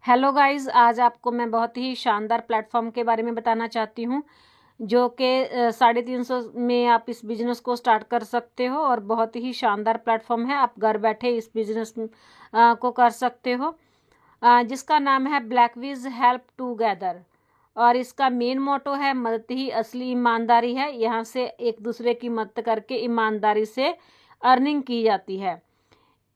Hello guys, आज आपको मैं बहुत ही शानदार प्लेटफॉर्म के बारे में बताना चाहती हूँ जो कि 350 में आप इस बिज़नेस को स्टार्ट कर सकते हो और बहुत ही शानदार प्लेटफॉर्म है। आप घर बैठे इस बिज़नेस को कर सकते हो, जिसका नाम है ब्लैकविज हेल्प टूगेदर। और इसका मेन मोटो है मदद ही असली ईमानदारी है। यहाँ से एक दूसरे की मदद करके ईमानदारी से अर्निंग की जाती है।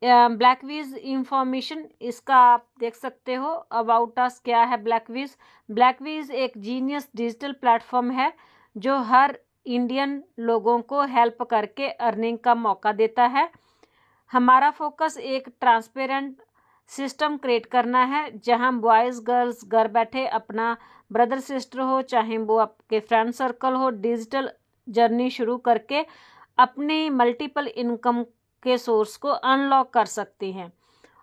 ब्लैकविज इंफॉर्मेशन इसका आप देख सकते हो। अबाउट अस क्या है ब्लैकविज? ब्लैकविज एक जीनियस डिजिटल प्लेटफॉर्म है जो हर इंडियन लोगों को हेल्प करके अर्निंग का मौका देता है। हमारा फोकस एक ट्रांसपेरेंट सिस्टम क्रिएट करना है जहां बॉयज़ गर्ल्स घर बैठे अपना ब्रदर सिस्टर हो, चाहे वो आपके फ्रेंड सर्कल हो, डिजिटल जर्नी शुरू करके अपनी मल्टीपल इनकम के सोर्स को अनलॉक कर सकते हैं।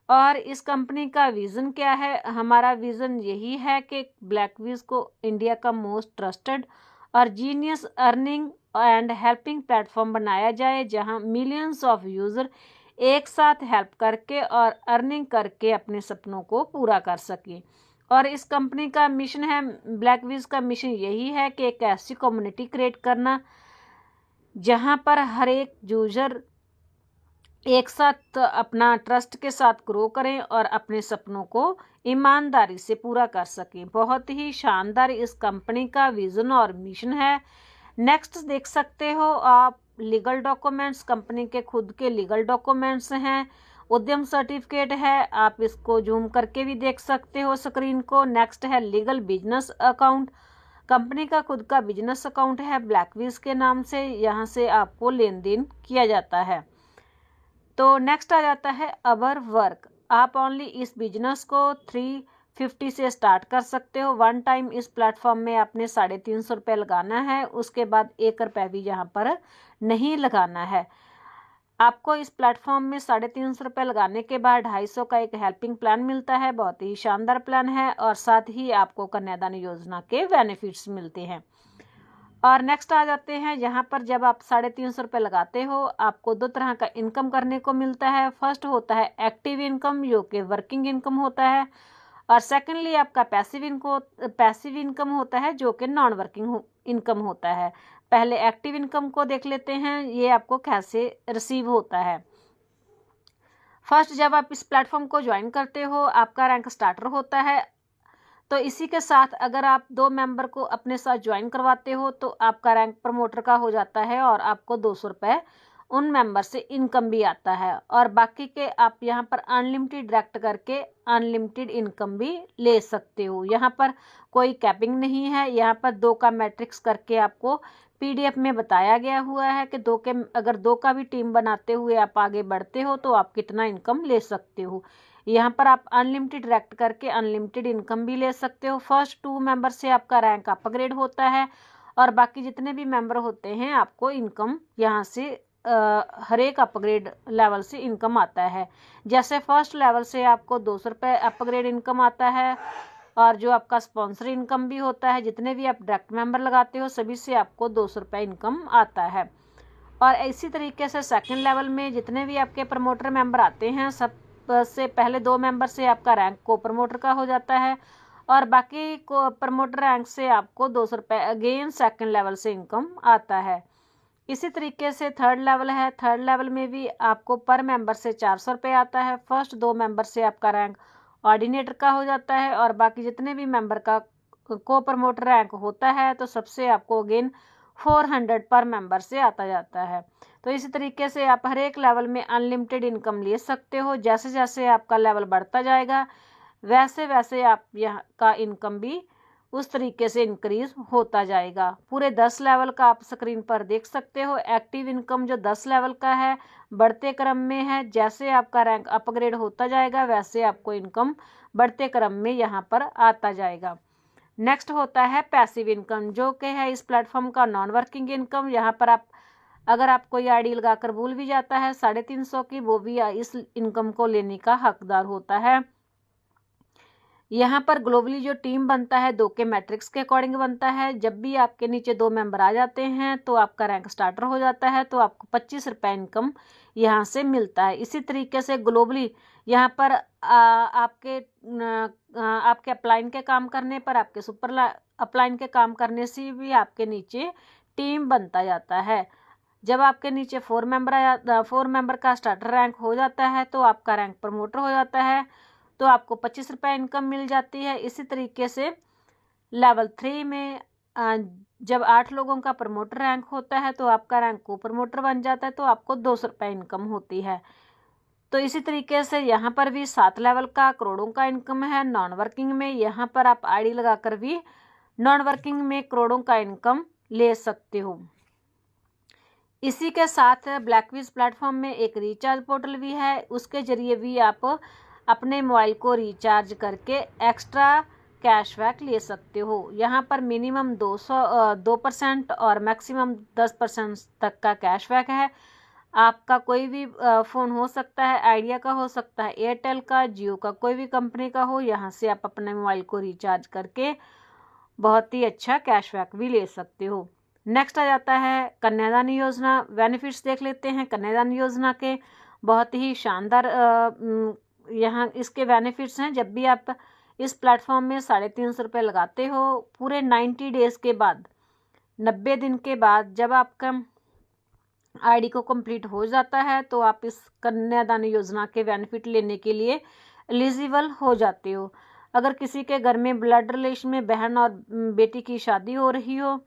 और इस कंपनी का विज़न क्या है? हमारा विज़न यही है कि ब्लैकविज को इंडिया का मोस्ट ट्रस्टेड और genius earning and helping platform बनाया जाए जहां मिलियंस ऑफ यूज़र एक साथ हेल्प करके और अर्निंग करके अपने सपनों को पूरा कर सकें। और इस कंपनी का मिशन है, ब्लैकविज का मिशन यही है कि एक ऐसी कम्युनिटी क्रिएट करना जहां पर हर एक यूजर एक साथ अपना ट्रस्ट के साथ ग्रो करें और अपने सपनों को ईमानदारी से पूरा कर सकें। बहुत ही शानदार इस कंपनी का विजन और मिशन है। नेक्स्ट देख सकते हो आप लीगल डॉक्यूमेंट्स। कंपनी के खुद के लीगल डॉक्यूमेंट्स हैं, उद्यम सर्टिफिकेट है, आप इसको जूम करके भी देख सकते हो स्क्रीन को। नेक्स्ट है लीगल बिजनेस अकाउंट। कंपनी का खुद का बिजनेस अकाउंट है ब्लैकविज के नाम से, यहाँ से आपको लेन देन किया जाता है। तो नेक्स्ट आ जाता है अवर वर्क। आप ओनली इस बिजनेस को 350 से स्टार्ट कर सकते हो। वन टाइम इस प्लेटफॉर्म में आपने 350 रुपये लगाना है, उसके बाद 1 रुपये भी यहाँ पर नहीं लगाना है। आपको इस प्लेटफॉर्म में 350 रुपये लगाने के बाद 250 का एक हेल्पिंग प्लान मिलता है। बहुत ही शानदार प्लान है और साथ ही आपको कन्यादान योजना के बेनिफिट्स मिलते हैं। और नेक्स्ट आ जाते हैं, यहाँ पर जब आप 350 रुपये लगाते हो आपको 2 तरह का इनकम करने को मिलता है। फर्स्ट होता है एक्टिव इनकम जो कि वर्किंग इनकम होता है, और सेकेंडली आपका पैसिव इनकम होता है जो कि नॉन वर्किंग इनकम होता है। पहले एक्टिव इनकम को देख लेते हैं, ये आपको कैसे रिसीव होता है। फर्स्ट जब आप इस प्लेटफॉर्म को ज्वाइन करते हो आपका रैंक स्टार्टर होता है। तो इसी के साथ अगर आप 2 मेंबर को अपने साथ ज्वाइन करवाते हो तो आपका रैंक प्रमोटर का हो जाता है और आपको 200 रुपये उन मेंबर से इनकम भी आता है। और बाकी के आप यहाँ पर अनलिमिटेड डायरेक्ट करके अनलिमिटेड इनकम भी ले सकते हो। यहाँ पर कोई कैपिंग नहीं है। यहाँ पर 2 का मैट्रिक्स करके आपको पीडीएफ में बताया गया हुआ है कि अगर 2 का भी टीम बनाते हुए आप आगे बढ़ते हो तो आप कितना इनकम ले सकते हो। यहाँ पर आप अनलिमिटेड डायरेक्ट करके अनलिमिटेड इनकम भी ले सकते हो। फर्स्ट 2 मेंबर से आपका रैंक अपग्रेड होता है और बाकी जितने भी मेंबर होते हैं आपको इनकम यहाँ से हर एक अपग्रेड लेवल से इनकम आता है। जैसे फर्स्ट लेवल से आपको 200 रुपये अपग्रेड इनकम आता है और जो आपका स्पॉन्सर इनकम भी होता है, जितने भी आप डायरेक्ट मेंबर लगाते हो सभी से आपको 200 रुपये इनकम आता है। और इसी तरीके से सेकंड लेवल में जितने भी आपके प्रमोटर मेंबर आते हैं सब से पहले 2 मेंबर से आपका रैंक को प्रमोटर का हो जाता है और बाकी को प्रमोटर रैंक से आपको 200 रुपये अगेन सेकंड लेवल से इनकम आता है। इसी तरीके से थर्ड लेवल है। थर्ड लेवल में भी आपको पर मेंबर से 400 रुपये आता है। फर्स्ट 2 मेंबर से आपका रैंक ऑर्डिनेटर का हो जाता है और बाकी जितने भी मेंबर का को प्रमोटर रैंक होता है तो सबसे आपको अगेन 400 पर मेंबर से आता जाता है। तो इसी तरीके से आप हर एक लेवल में अनलिमिटेड इनकम ले सकते हो। जैसे जैसे आपका लेवल बढ़ता जाएगा वैसे वैसे आप यहाँ का इनकम भी उस तरीके से इंक्रीज होता जाएगा। पूरे 10 लेवल का आप स्क्रीन पर देख सकते हो। एक्टिव इनकम जो 10 लेवल का है बढ़ते क्रम में है। जैसे आपका रैंक अपग्रेड होता जाएगा वैसे आपको इनकम बढ़ते क्रम में यहाँ पर आता जाएगा। नेक्स्ट होता है पैसिव इनकम जो कि है इस प्लेटफॉर्म का नॉन वर्किंग इनकम। यहाँ पर आप अगर आप कोई आईडी लगाकर भूल भी जाता है 350 की, वो भी इस इनकम को लेने का हकदार होता है। यहाँ पर ग्लोबली जो टीम बनता है 2 के मैट्रिक्स के अकॉर्डिंग बनता है। जब भी आपके नीचे 2 मेंबर आ जाते हैं तो आपका रैंक स्टार्टर हो जाता है, तो आपको 25 रुपये इनकम यहाँ से मिलता है। इसी तरीके से ग्लोबली यहाँ पर आपके अपलाइन के काम करने पर, आपके सुपर अपलाइन के काम करने से भी आपके नीचे टीम बनता जाता है। जब आपके नीचे 4 मेंबर का स्टार्टर रैंक हो जाता है तो आपका रैंक प्रमोटर हो जाता है, तो आपको 25 रुपये इनकम मिल जाती है। इसी तरीके से लेवल 3 में जब 8 लोगों का प्रमोटर रैंक होता है तो आपका रैंक को प्रमोटर बन जाता है, तो आपको 200 रुपये इनकम होती है। तो इसी तरीके से यहाँ पर भी 7 लेवल का करोड़ों का इनकम है। नॉन वर्किंग में यहाँ पर आप आईडी लगाकर भी नॉन वर्किंग में करोड़ों का इनकम ले सकते हो। इसी के साथ ब्लैकविज प्लेटफॉर्म में एक रिचार्ज पोर्टल भी है, उसके जरिए भी आप अपने मोबाइल को रिचार्ज करके एक्स्ट्रा कैशबैक ले सकते हो। यहाँ पर मिनिमम 2% और मैक्सिमम 10% तक का कैशबैक है। आपका कोई भी फ़ोन हो सकता है, आइडिया का हो सकता है, एयरटेल का, जियो का, कोई भी कंपनी का हो। यहाँ से आप अपने मोबाइल को रिचार्ज करके बहुत ही अच्छा कैशबैक भी ले सकते हो। नेक्स्ट आ जाता है कन्यादान योजना। बेनिफिट्स देख लेते हैं कन्यादान योजना के। बहुत ही शानदार यहाँ इसके बेनिफिट्स हैं। जब भी आप इस प्लेटफॉर्म में 350 रुपये लगाते हो, पूरे 90 डेज़ के बाद, 90 दिन के बाद जब आपका आईडी को कंप्लीट हो जाता है तो आप इस कन्यादान योजना के बेनिफिट लेने के लिए एलिजिबल हो जाते हो। अगर किसी के घर में ब्लड रिलेशन में बहन और बेटी की शादी हो रही हो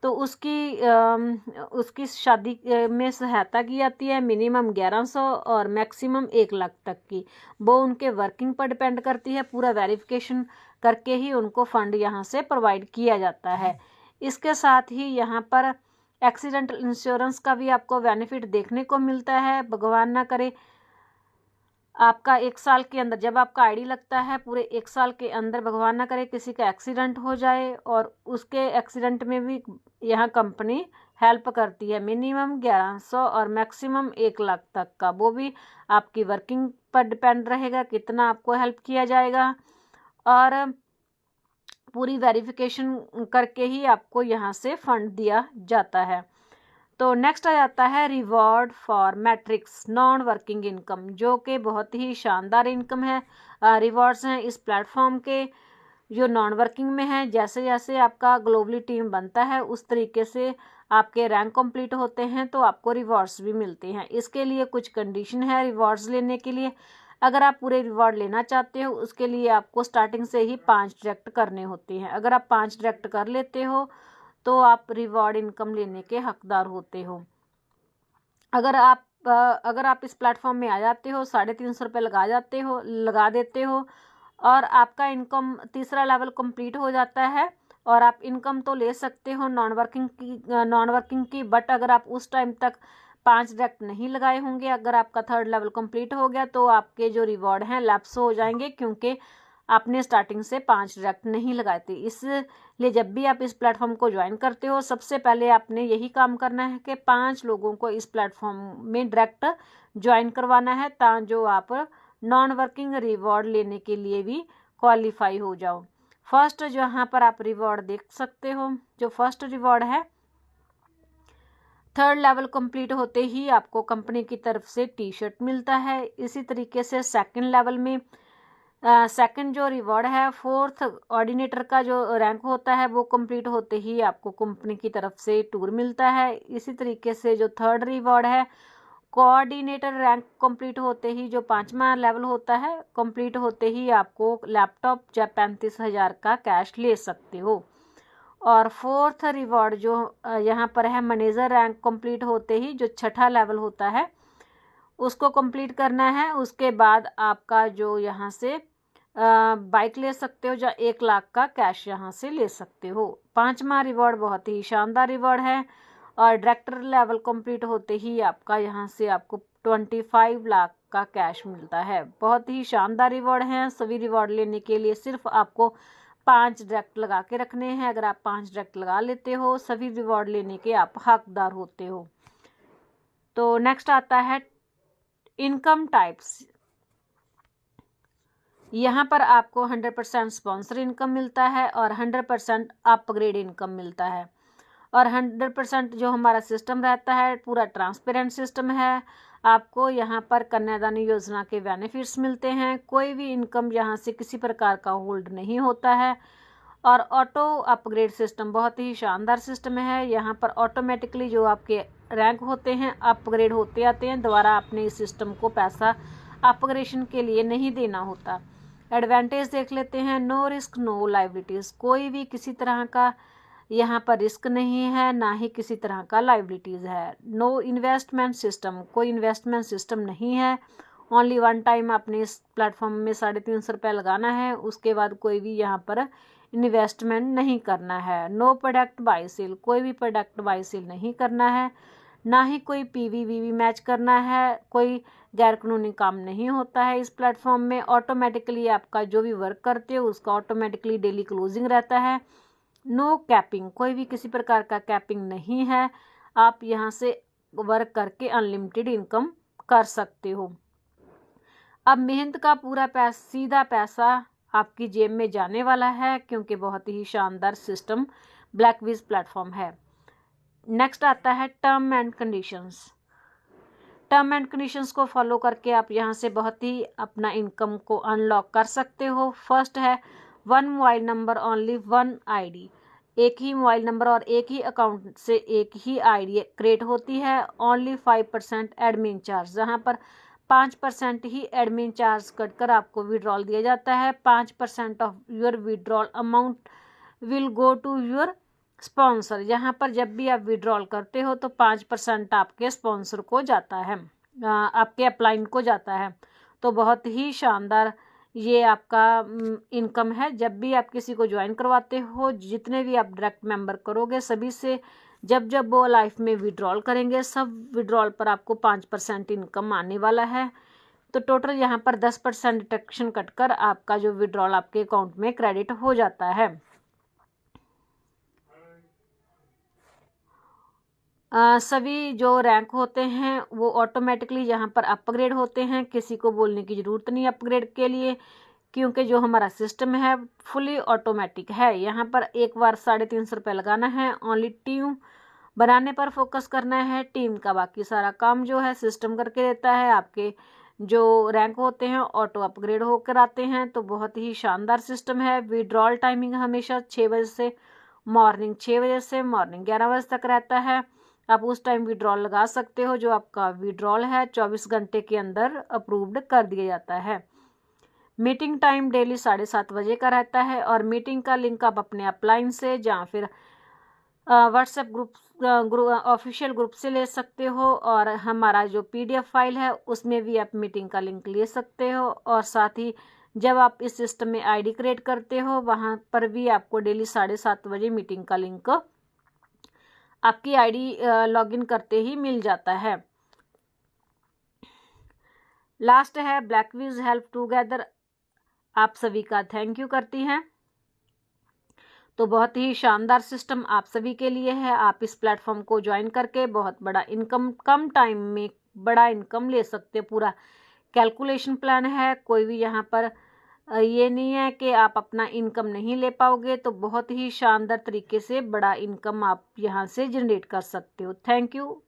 तो उसकी शादी में सहायता की जाती है, मिनिमम 1100 और मैक्सिमम 1 लाख तक की। वो उनके वर्किंग पर डिपेंड करती है। पूरा वेरिफिकेशन करके ही उनको फंड यहाँ से प्रोवाइड किया जाता है। इसके साथ ही यहाँ पर एक्सीडेंटल इंश्योरेंस का भी आपको बेनिफिट देखने को मिलता है। भगवान ना करे आपका 1 साल के अंदर, जब आपका आईडी लगता है, पूरे 1 साल के अंदर भगवान ना करे किसी का एक्सीडेंट हो जाए और उसके एक्सीडेंट में भी यहाँ कंपनी हेल्प करती है। मिनिमम 1100 और मैक्सिमम 1 लाख तक का। वो भी आपकी वर्किंग पर डिपेंड रहेगा कितना आपको हेल्प किया जाएगा, और पूरी वेरिफिकेशन करके ही आपको यहाँ से फंड दिया जाता है। तो नेक्स्ट आ जाता है reward for matrix non working income, जो कि बहुत ही शानदार इनकम है। रिवॉर्ड्स हैं इस प्लेटफॉर्म के जो नॉन वर्किंग में है। जैसे जैसे आपका ग्लोबली टीम बनता है उस तरीके से आपके रैंक कंप्लीट होते हैं तो आपको रिवॉर्ड्स भी मिलते हैं। इसके लिए कुछ कंडीशन है रिवॉर्ड्स लेने के लिए। अगर आप पूरे रिवॉर्ड लेना चाहते हो उसके लिए आपको स्टार्टिंग से ही 5 डायरेक्ट करने होते हैं। अगर आप 5 डायरेक्ट कर लेते हो तो आप रिवॉर्ड इनकम लेने के हकदार होते हो। अगर आप इस प्लेटफॉर्म में आ जाते हो, 350 रुपये लगा देते हो और आपका इनकम तीसरा लेवल कंप्लीट हो जाता है और आप इनकम तो ले सकते हो नॉन वर्किंग की। बट अगर आप उस टाइम तक 5 डायरेक्ट नहीं लगाए होंगे, अगर आपका 3rd लेवल कंप्लीट हो गया तो आपके जो रिवॉर्ड हैं लैप्स हो जाएंगे, क्योंकि आपने स्टार्टिंग से 5 डायरेक्ट नहीं लगाए थे। इसलिए जब भी आप इस प्लेटफॉर्म को ज्वाइन करते हो सबसे पहले आपने यही काम करना है कि 5 लोगों को इस प्लेटफॉर्म में डायरेक्ट ज्वाइन करवाना है, ताकि जो आप नॉन वर्किंग रिवॉर्ड लेने के लिए भी क्वालिफाई हो जाओ। फर्स्ट जहाँ पर आप रिवॉर्ड देख सकते हो, जो फर्स्ट रिवॉर्ड है 3rd लेवल कंप्लीट होते ही आपको कंपनी की तरफ से टी-शर्ट मिलता है। इसी तरीके से 2nd लेवल में सेकंड जो रिवॉर्ड है 4th ऑर्डिनेटर का जो रैंक होता है वो कंप्लीट होते ही आपको कंपनी की तरफ से टूर मिलता है। इसी तरीके से जो 3rd रिवॉर्ड है कोऑर्डिनेटर रैंक कंप्लीट होते ही, जो 5वां लेवल होता है कंप्लीट होते ही आपको लैपटॉप या 35,000 का कैश ले सकते हो। और 4th रिवॉर्ड जो यहाँ पर है मैनेजर रैंक कंप्लीट होते ही, जो 6ठा लेवल होता है उसको कंप्लीट करना है। उसके बाद आपका जो यहाँ से बाइक ले सकते हो या 1 लाख का कैश यहाँ से ले सकते हो। 5वां रिवॉर्ड बहुत ही शानदार रिवॉर्ड है और डायरेक्टर लेवल कंप्लीट होते ही आपका यहाँ से आपको 25 लाख का कैश मिलता है। बहुत ही शानदार रिवॉर्ड हैं। सभी रिवॉर्ड लेने के लिए सिर्फ आपको 5 डायरेक्ट लगा के रखने हैं। अगर आप 5 डायरेक्ट लगा लेते हो सभी रिवॉर्ड लेने के आप हकदार होते हो। तो नेक्स्ट आता है इनकम टाइप्स। यहाँ पर आपको 100% स्पॉन्सर इनकम मिलता है और 100% अपग्रेड इनकम मिलता है। और 100% जो हमारा सिस्टम रहता है पूरा ट्रांसपेरेंट सिस्टम है। आपको यहाँ पर कन्यादान योजना के बेनिफिट्स मिलते हैं। कोई भी इनकम यहाँ से किसी प्रकार का होल्ड नहीं होता है। और ऑटो अपग्रेड सिस्टम बहुत ही शानदार सिस्टम है। यहाँ पर ऑटोमेटिकली जो आपके रैंक होते हैं अपग्रेड होते आते हैं। दोबारा अपने इस सिस्टम को पैसा अपग्रेडेशन के लिए नहीं देना होता। एडवांटेज देख लेते हैं। नो रिस्क नो लायबिलिटीज़, कोई भी किसी तरह का यहाँ पर रिस्क नहीं है, ना ही किसी तरह का लायबिलिटीज़ है। नो इन्वेस्टमेंट सिस्टम, कोई इन्वेस्टमेंट सिस्टम नहीं है। ओनली वन टाइम अपने इस प्लेटफॉर्म में 350 रुपये लगाना है, उसके बाद कोई भी यहाँ पर इन्वेस्टमेंट नहीं करना है। नो प्रोडक्ट बाय सेल, कोई भी प्रोडक्ट बाय सेल नहीं करना है, ना ही कोई PV मैच करना है। कोई गैरकानूनी काम नहीं होता है इस प्लेटफॉर्म में। ऑटोमेटिकली आपका जो भी वर्क करते हो उसका ऑटोमेटिकली डेली क्लोजिंग रहता है। नो कैपिंग, कोई भी किसी प्रकार का कैपिंग नहीं है। आप यहाँ से वर्क करके अनलिमिटेड इनकम कर सकते हो। अब मेहनत का पूरा सीधा पैसा आपकी जेब में जाने वाला है, क्योंकि बहुत ही शानदार सिस्टम ब्लैकविज प्लेटफॉर्म है। नेक्स्ट आता है term and conditions. Term and conditions को फॉलो करके आप यहाँ से बहुत ही अपना इनकम को अनलॉक कर सकते हो। फर्स्ट है 1 मोबाइल नंबर ओनली 1 ID, एक ही मोबाइल नंबर और एक ही अकाउंट से एक ही ID क्रिएट होती है। ओनली 5% एडमिन चार्ज, जहाँ पर 5% ही एडमिन चार्ज कटकर आपको विड्रॉल दिया जाता है। 5% of your withdrawal amount will go to your sponsor. यहाँ पर जब भी आप विड्रॉल करते हो तो 5% आपके स्पॉन्सर को जाता है, आपके अपलाइन को जाता है। तो बहुत ही शानदार ये आपका इनकम है। जब भी आप किसी को ज्वाइन करवाते हो, जितने भी आप डायरेक्ट मेंबर करोगे, सभी से जब वो लाइफ में विड्रॉल करेंगे, सब विड्रॉल पर आपको 5% इनकम आने वाला है। तो टोटल यहाँ पर 10% डिडक्शन कटकर आपका जो विड्रॉल आपके अकाउंट में क्रेडिट हो जाता है। सभी जो रैंक होते हैं वो ऑटोमेटिकली यहाँ पर अपग्रेड होते हैं। किसी को बोलने की ज़रूरत नहीं अपग्रेड के लिए, क्योंकि जो हमारा सिस्टम है फुली ऑटोमेटिक है। यहाँ पर एक बार 350 रुपये लगाना है। ओनली टीम बनाने पर फोकस करना है। टीम का बाकी सारा काम जो है सिस्टम करके देता है। आपके जो रैंक होते हैं ऑटो अपग्रेड होकर आते हैं। तो बहुत ही शानदार सिस्टम है। विड्रॉल टाइमिंग हमेशा 6 बजे से मॉर्निंग 6 बजे से मॉर्निंग 11 बजे तक रहता है। आप उस टाइम विड्रॉल लगा सकते हो। जो आपका विड्रॉल है 24 घंटे के अंदर अप्रूव्ड कर दिया जाता है। मीटिंग टाइम डेली 7:30 बजे का रहता है। और मीटिंग का लिंक आप अपने अपलाइन से या फिर व्हाट्सएप ग्रुप ऑफिशियल ग्रुप से ले सकते हो। और हमारा जो PDF फाइल है उसमें भी आप मीटिंग का लिंक ले सकते हो। और साथ ही जब आप इस सिस्टम में ID क्रिएट करते हो वहाँ पर भी आपको डेली 7:30 बजे मीटिंग का लिंक आपकी ID लॉगिन करते ही मिल जाता है। लास्ट है ब्लैकविज हेल्प टुगेदर, आप सभी का थैंक यू करती हैं। तो बहुत ही शानदार सिस्टम आप सभी के लिए है। आप इस प्लेटफॉर्म को ज्वाइन करके बहुत बड़ा इनकम, कम टाइम में बड़ा इनकम ले सकते हो। पूरा कैलकुलेशन प्लान है। कोई भी यहाँ पर ये नहीं है कि आप अपना इनकम नहीं ले पाओगे। तो बहुत ही शानदार तरीके से बड़ा इनकम आप यहाँ से जनरेट कर सकते हो। Thank you.